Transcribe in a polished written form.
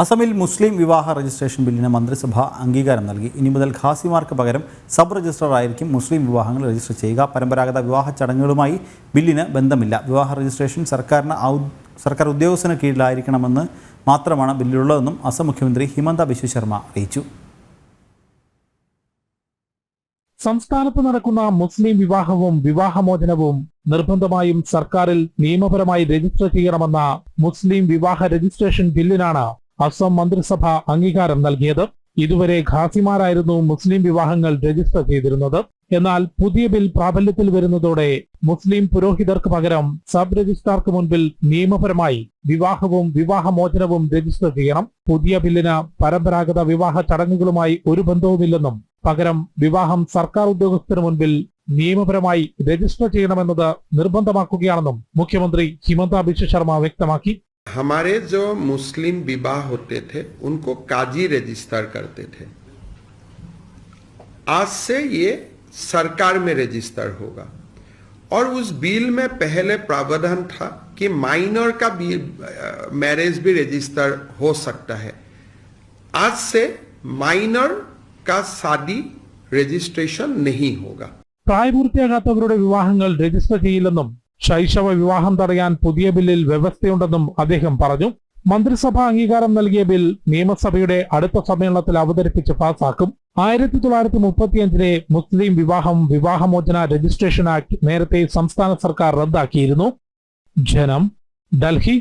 അസമിൽ മുസ്ലിം വിവാഹ രജിസ്ട്രേഷൻ ബില്ലിന് മന്ത്രിസഭ അംഗീകാരം നൽകി. ഇനി മുതൽ ഖാസിമാർക്ക് പകരം സബ് രജിസ്ട്രാർ ആയിരിക്കും മുസ്ലിം വിവാഹങ്ങൾ രജിസ്റ്റർ ചെയ്യുക. പരമ്പരാഗത വിവാഹ ചടങ്ങുകളുമായി ബില്ലിന് ബന്ധമില്ല. വിവാഹ രജിസ്ട്രേഷൻ സർക്കാർ ഉദ്യോഗസ്ഥന് കീഴിലായിരിക്കണമെന്ന് മാത്രമാണ് ബില്ലിലുള്ളതെന്നും അസം മുഖ്യമന്ത്രി ഹിമന്ത ബിശ്വ ശർമ്മ അറിയിച്ചു. സംസ്ഥാനത്ത് നടക്കുന്ന മുസ്ലിം വിവാഹവും വിവാഹമോചനവും നിർബന്ധമായും സർക്കാരിൽ നിയമപരമായി രജിസ്റ്റർ ചെയ്യണമെന്ന മുസ്ലിം വിവാഹ രജിസ്ട്രേഷൻ ബില്ലിനാണ് അസം മന്ത്രിസഭ അംഗീകാരം നൽകിയത്. ഇതുവരെ ഖാസിമാരായിരുന്നു മുസ്ലിം വിവാഹങ്ങൾ രജിസ്റ്റർ ചെയ്തിരുന്നത്. എന്നാൽ പുതിയ ബിൽ പ്രാബല്യത്തിൽ വരുന്നതോടെ മുസ്ലിം പുരോഹിതർക്ക് പകരം സബ് രജിസ്ട്രാർക്ക് മുൻപിൽ നിയമപരമായി വിവാഹവും വിവാഹമോചനവും രജിസ്റ്റർ ചെയ്യണം. പുതിയ ബില്ലിന് പരമ്പരാഗത വിവാഹ ചടങ്ങുകളുമായി ഒരു ബന്ധവുമില്ലെന്നും പകരം വിവാഹം സർക്കാർ ഉദ്യോഗസ്ഥന് മുൻപിൽ നിയമപരമായി രജിസ്റ്റർ ചെയ്യണമെന്നത് നിർബന്ധമാക്കുകയാണെന്നും മുഖ്യമന്ത്രി ഹിമന്ത ബിശ്വ ശർമ്മ വ്യക്തമാക്കി. हमारे जो मुस्लिम विवाह होते थे उनको काजी रजिस्टर करते थे, आज से ये सरकार में रजिस्टर होगा। और उस बिल में पहले प्रावधान था कि माइनर का मैरिज भी रजिस्टर हो सकता है। आज से माइनर का शादी रजिस्ट्रेशन नहीं होगा. പ്രായപൂർത്തിയാകാത്തവരുടെ വിവാഹങ്ങൾ രജിസ്റ്റർ ചെയ്യില്ലെന്നും ശൈശവ വിവാഹം തടയാൻ പുതിയ ബില്ലിൽ വ്യവസ്ഥയുണ്ടെന്നും അദ്ദേഹം പറഞ്ഞു. മന്ത്രിസഭ അംഗീകാരം നൽകിയ ബിൽ നിയമസഭയുടെ അടുത്ത സമ്മേളനത്തിൽ അവതരിപ്പിച്ച് പാസാക്കും. 1935 മുസ്ലിം വിവാഹം വിവാഹമോചന രജിസ്ട്രേഷൻ ആക്ട് നേരത്തെ സംസ്ഥാന സർക്കാർ റദ്ദാക്കിയിരുന്നു. ജനം, ഡൽഹി.